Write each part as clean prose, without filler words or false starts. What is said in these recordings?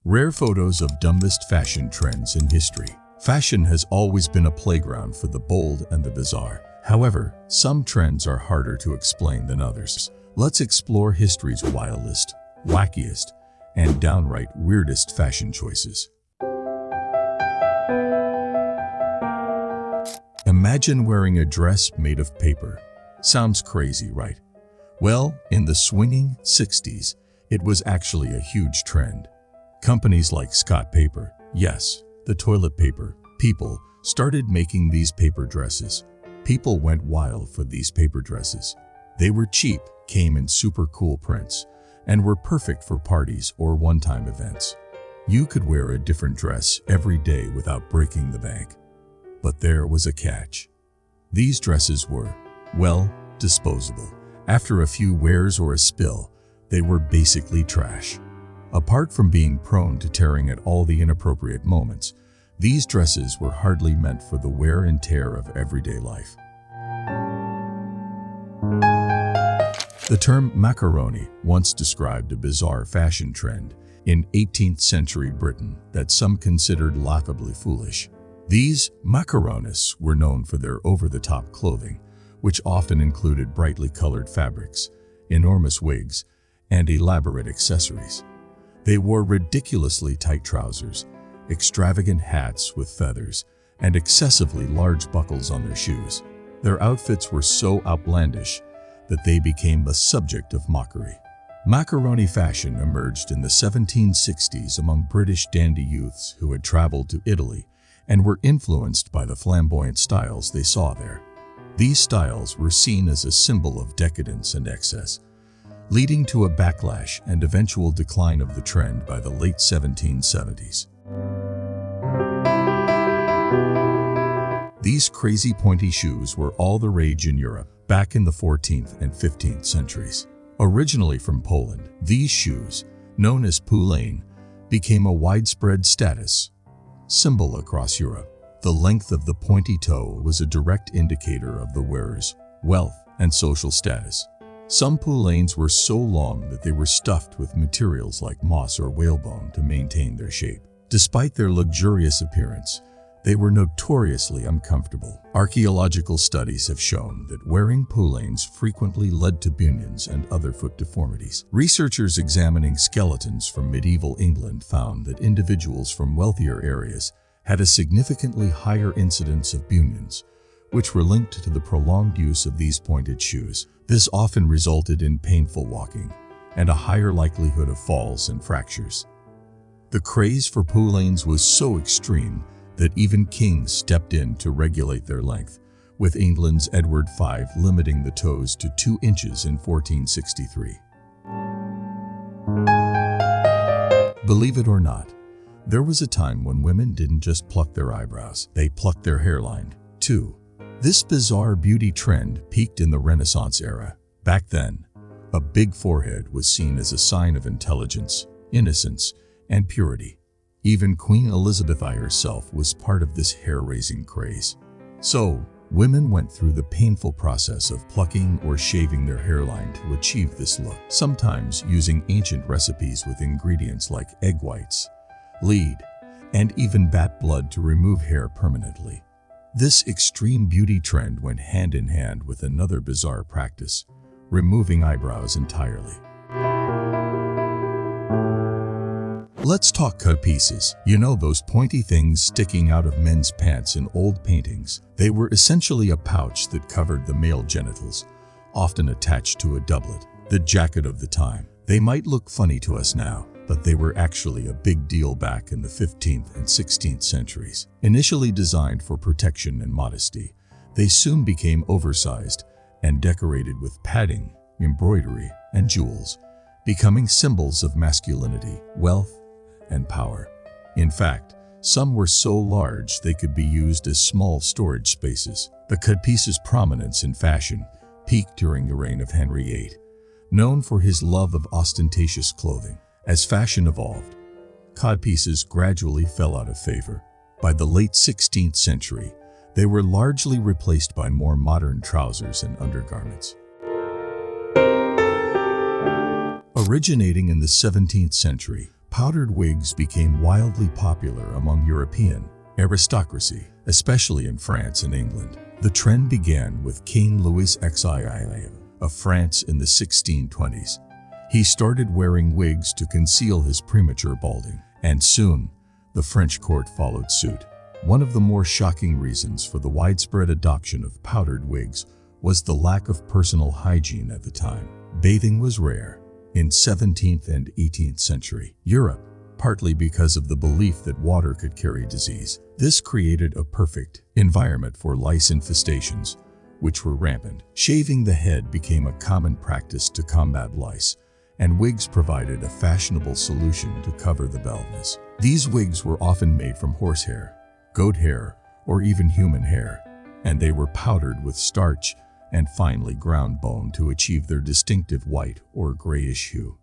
Rare photos of dumbest fashion trends in history. Fashion has always been a playground for the bold and the bizarre. However, some trends are harder to explain than others. Let's explore history's wildest, wackiest, and downright weirdest fashion choices. Imagine wearing a dress made of paper. Sounds crazy, right? Well, in the swinging 60s, it was actually a huge trend. Companies like Scott Paper, yes, the toilet paper, people started making these paper dresses. People went wild for these paper dresses. They were cheap, came in super cool prints, and were perfect for parties or one-time events. You could wear a different dress every day without breaking the bank. But there was a catch. These dresses were, well, disposable. After a few wears or a spill, they were basically trash. Apart from being prone to tearing at all the inappropriate moments, these dresses were hardly meant for the wear and tear of everyday life. The term macaroni once described a bizarre fashion trend in 18th century Britain that some considered laughably foolish. These macaronis were known for their over-the-top clothing, which often included brightly colored fabrics, enormous wigs, and elaborate accessories. They wore ridiculously tight trousers, extravagant hats with feathers, and excessively large buckles on their shoes. Their outfits were so outlandish that they became the subject of mockery. Macaroni fashion emerged in the 1760s among British dandy youths who had traveled to Italy and were influenced by the flamboyant styles they saw there. These styles were seen as a symbol of decadence and excess, leading to a backlash and eventual decline of the trend by the late 1770s. These crazy pointy shoes were all the rage in Europe back in the 14th and 15th centuries. Originally from Poland, these shoes, known as poulain, became a widespread status symbol across Europe. The length of the pointy toe was a direct indicator of the wearer's wealth and social status. Some poulains were so long that they were stuffed with materials like moss or whalebone to maintain their shape. Despite their luxurious appearance, they were notoriously uncomfortable. Archaeological studies have shown that wearing poulains frequently led to bunions and other foot deformities. Researchers examining skeletons from medieval England found that individuals from wealthier areas had a significantly higher incidence of bunions, which were linked to the prolonged use of these pointed shoes. This often resulted in painful walking and a higher likelihood of falls and fractures. The craze for poulains was so extreme that even kings stepped in to regulate their length, with England's Edward V limiting the toes to 2 inches in 1463. Believe it or not, there was a time when women didn't just pluck their eyebrows, they plucked their hairline, too. This bizarre beauty trend peaked in the Renaissance era. Back then, a big forehead was seen as a sign of intelligence, innocence, and purity. Even Queen Elizabeth I herself was part of this hair-raising craze. So, women went through the painful process of plucking or shaving their hairline to achieve this look, sometimes using ancient recipes with ingredients like egg whites, lead, and even bat blood to remove hair permanently. This extreme beauty trend went hand in hand with another bizarre practice, removing eyebrows entirely. Let's talk codpieces. You know those pointy things sticking out of men's pants in old paintings? They were essentially a pouch that covered the male genitals, often attached to a doublet, the jacket of the time. They might look funny to us now, but they were actually a big deal back in the 15th and 16th centuries. Initially designed for protection and modesty, they soon became oversized and decorated with padding, embroidery, and jewels, becoming symbols of masculinity, wealth, and power. In fact, some were so large they could be used as small storage spaces. The codpiece's prominence in fashion peaked during the reign of Henry VIII, known for his love of ostentatious clothing. As fashion evolved, codpieces gradually fell out of favor. By the late 16th century, they were largely replaced by more modern trousers and undergarments. Originating in the 17th century, Powdered wigs became wildly popular among European aristocracy, especially in France and England. The trend began with King Louis XII of France in the 1620s. He started wearing wigs to conceal his premature balding, and soon the French court followed suit. One of the more shocking reasons for the widespread adoption of powdered wigs was the lack of personal hygiene at the time. Bathing was rare in 17th and 18th century Europe, partly because of the belief that water could carry disease. This created a perfect environment for lice infestations, which were rampant. Shaving the head became a common practice to combat lice, and wigs provided a fashionable solution to cover the baldness. These wigs were often made from horsehair, goat hair, or even human hair, and they were powdered with starch and finely ground bone to achieve their distinctive white or grayish hue.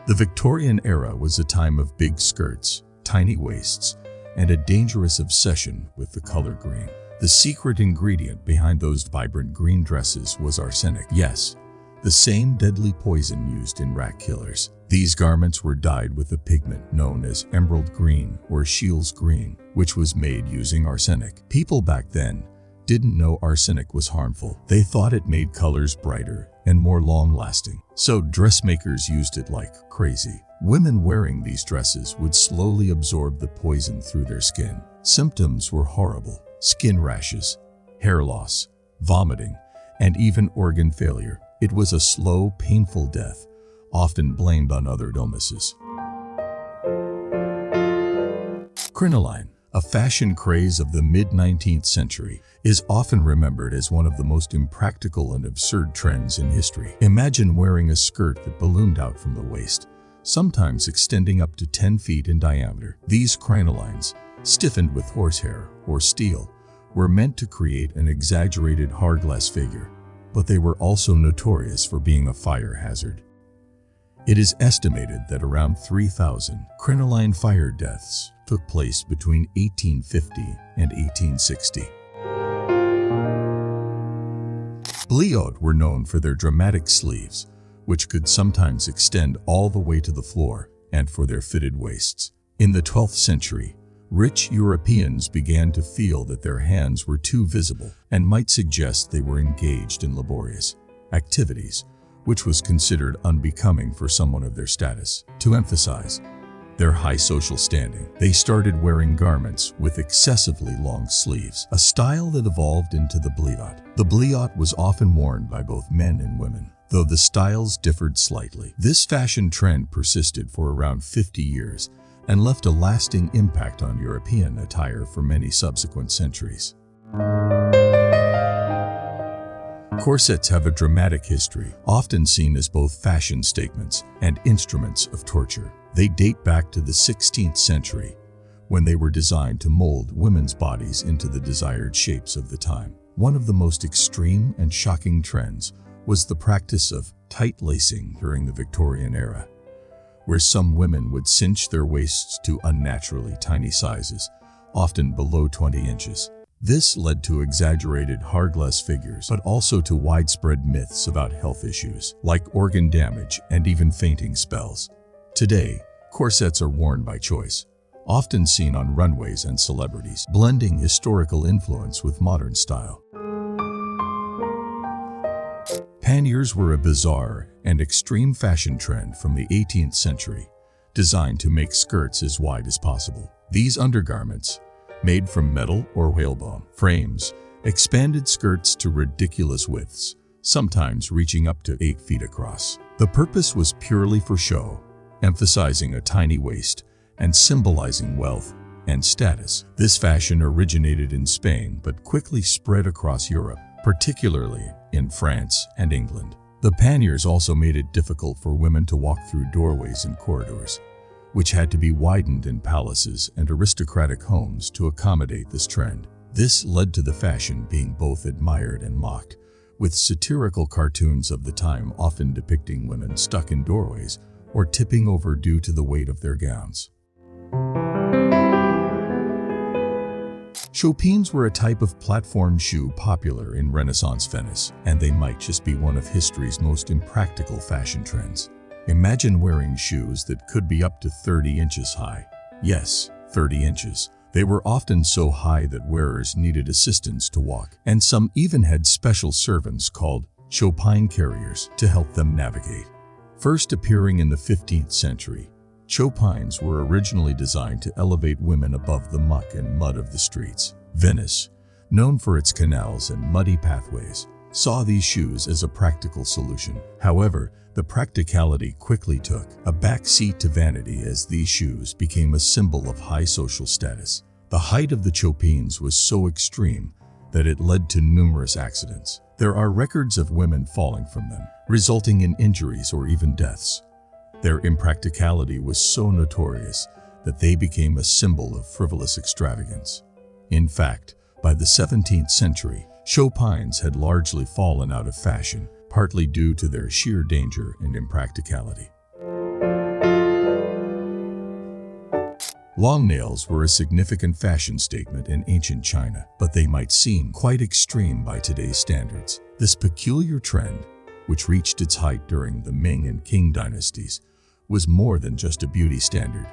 The Victorian era was a time of big skirts, tiny waists, and a dangerous obsession with the color green. The secret ingredient behind those vibrant green dresses was arsenic. Yes, the same deadly poison used in rat killers. These garments were dyed with a pigment known as emerald green or Scheele's green, which was made using arsenic. People back then didn't know arsenic was harmful. They thought it made colors brighter and more long-lasting. So dressmakers used it like crazy. Women wearing these dresses would slowly absorb the poison through their skin. Symptoms were horrible: skin rashes, hair loss, vomiting, and even organ failure. It was a slow, painful death, often blamed on other illnesses. Crinoline, a fashion craze of the mid-19th century, is often remembered as one of the most impractical and absurd trends in history. Imagine wearing a skirt that ballooned out from the waist, sometimes extending up to 10 feet in diameter. These crinolines, stiffened with horsehair or steel, were meant to create an exaggerated hourglass figure, but they were also notorious for being a fire hazard. It is estimated that around 3,000 crinoline fire deaths took place between 1850 and 1860. Bliots were known for their dramatic sleeves, which could sometimes extend all the way to the floor, and for their fitted waists. In the 12th century, rich Europeans began to feel that their hands were too visible and might suggest they were engaged in laborious activities, which was considered unbecoming for someone of their status. To emphasize their high social standing, they started wearing garments with excessively long sleeves, a style that evolved into the bliot. The bliot was often worn by both men and women, though the styles differed slightly. This fashion trend persisted for around 50 years and left a lasting impact on European attire for many subsequent centuries. Corsets have a dramatic history, often seen as both fashion statements and instruments of torture. They date back to the 16th century, when they were designed to mold women's bodies into the desired shapes of the time. One of the most extreme and shocking trends was the practice of tight lacing during the Victorian era, where some women would cinch their waists to unnaturally tiny sizes, often below 20 inches. This led to exaggerated hourglass figures, but also to widespread myths about health issues, like organ damage and even fainting spells. Today, corsets are worn by choice, often seen on runways and celebrities, blending historical influence with modern style. Panniers were a bizarre and extreme fashion trend from the 18th century, designed to make skirts as wide as possible. These undergarments, made from metal or whalebone frames, expanded skirts to ridiculous widths, sometimes reaching up to 8 feet across. The purpose was purely for show, emphasizing a tiny waist and symbolizing wealth and status. This fashion originated in Spain but quickly spread across Europe, particularly in France and England. The panniers also made it difficult for women to walk through doorways and corridors, which had to be widened in palaces and aristocratic homes to accommodate this trend. This led to the fashion being both admired and mocked, with satirical cartoons of the time often depicting women stuck in doorways or tipping over due to the weight of their gowns. Chopins were a type of platform shoe popular in Renaissance Venice, and they might just be one of history's most impractical fashion trends. Imagine wearing shoes that could be up to 30 inches high. Yes, 30 inches. They were often so high that wearers needed assistance to walk, and some even had special servants called chopine carriers to help them navigate. First appearing in the 15th century, chopines were originally designed to elevate women above the muck and mud of the streets. Venice, known for its canals and muddy pathways, saw these shoes as a practical solution. However, the practicality quickly took a back seat to vanity as these shoes became a symbol of high social status. The height of the chopines was so extreme that it led to numerous accidents. There are records of women falling from them, resulting in injuries or even deaths. Their impracticality was so notorious that they became a symbol of frivolous extravagance. In fact, by the 17th century, chopines had largely fallen out of fashion, partly due to their sheer danger and impracticality. Long nails were a significant fashion statement in ancient China, but they might seem quite extreme by today's standards. This peculiar trend, which reached its height during the Ming and Qing dynasties, was more than just a beauty standard.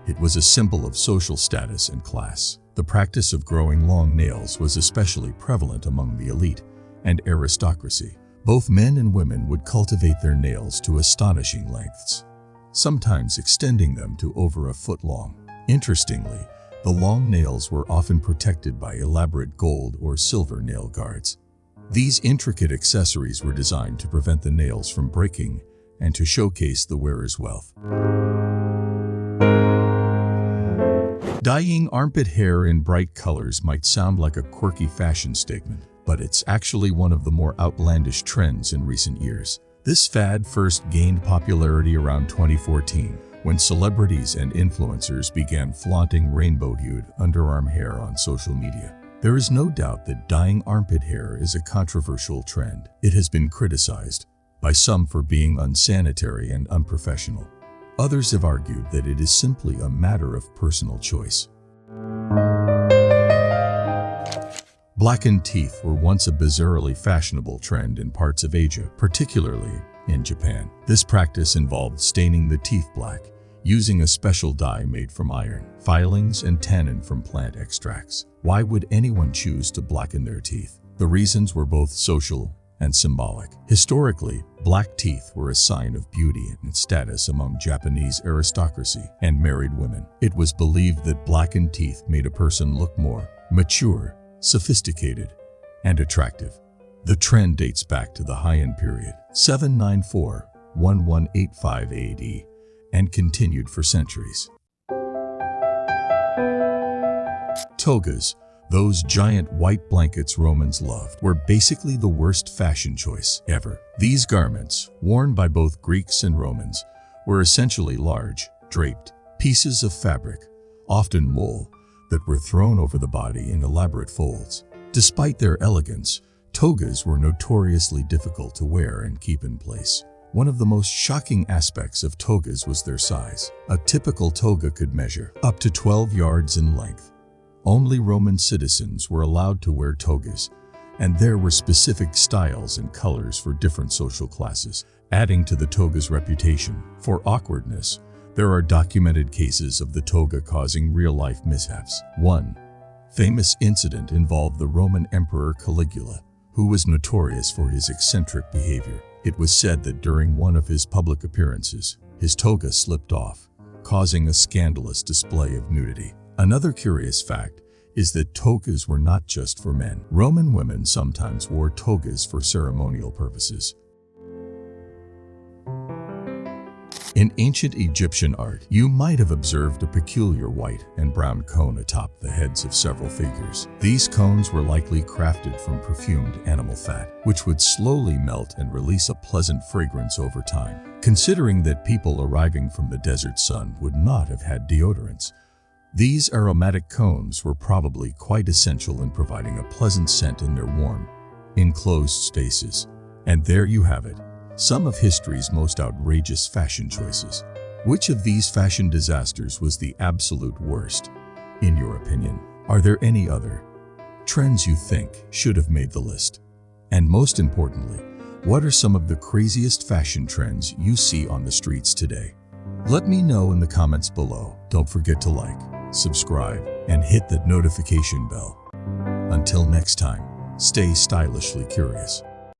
It was a symbol of social status and class. The practice of growing long nails was especially prevalent among the elite and aristocracy. Both men and women would cultivate their nails to astonishing lengths, sometimes extending them to over a foot long. Interestingly, the long nails were often protected by elaborate gold or silver nail guards. These intricate accessories were designed to prevent the nails from breaking and to showcase the wearer's wealth. Dyeing armpit hair in bright colors might sound like a quirky fashion statement, but it's actually one of the more outlandish trends in recent years. This fad first gained popularity around 2014, when celebrities and influencers began flaunting rainbow-hued underarm hair on social media. There is no doubt that dyeing armpit hair is a controversial trend. It has been criticized by some for being unsanitary and unprofessional. Others have argued that it is simply a matter of personal choice. Blackened teeth were once a bizarrely fashionable trend in parts of Asia, particularly in Japan. This practice involved staining the teeth black, using a special dye made from iron, filings, and tannin from plant extracts. Why would anyone choose to blacken their teeth? The reasons were both social and symbolic. Historically, black teeth were a sign of beauty and status among Japanese aristocracy and married women. It was believed that blackened teeth made a person look more mature, sophisticated, and attractive. The trend dates back to the Heian period, 794–1185 AD, and continued for centuries. Togas, those giant white blankets Romans loved, were basically the worst fashion choice ever. These garments, worn by both Greeks and Romans, were essentially large, draped pieces of fabric, often wool, that were thrown over the body in elaborate folds. Despite their elegance, togas were notoriously difficult to wear and keep in place. One of the most shocking aspects of togas was their size. A typical toga could measure up to 12 yards in length. Only Roman citizens were allowed to wear togas, and there were specific styles and colors for different social classes, adding to the toga's reputation for awkwardness. There are documented cases of the toga causing real-life mishaps. One famous incident involved the Roman Emperor Caligula, who was notorious for his eccentric behavior. It was said that during one of his public appearances, his toga slipped off, causing a scandalous display of nudity. Another curious fact is that togas were not just for men. Roman women sometimes wore togas for ceremonial purposes. In ancient Egyptian art, you might have observed a peculiar white and brown cone atop the heads of several figures. These cones were likely crafted from perfumed animal fat, which would slowly melt and release a pleasant fragrance over time. Considering that people arriving from the desert sun would not have had deodorants, these aromatic cones were probably quite essential in providing a pleasant scent in their warm, enclosed spaces. And there you have it, some of history's most outrageous fashion choices. Which of these fashion disasters was the absolute worst, in your opinion? Are there any other trends you think should have made the list? And most importantly, What are some of the craziest fashion trends you see on the streets today? Let me know in the comments below. Don't forget to like, subscribe, and hit that notification bell. Until next time, stay stylishly curious.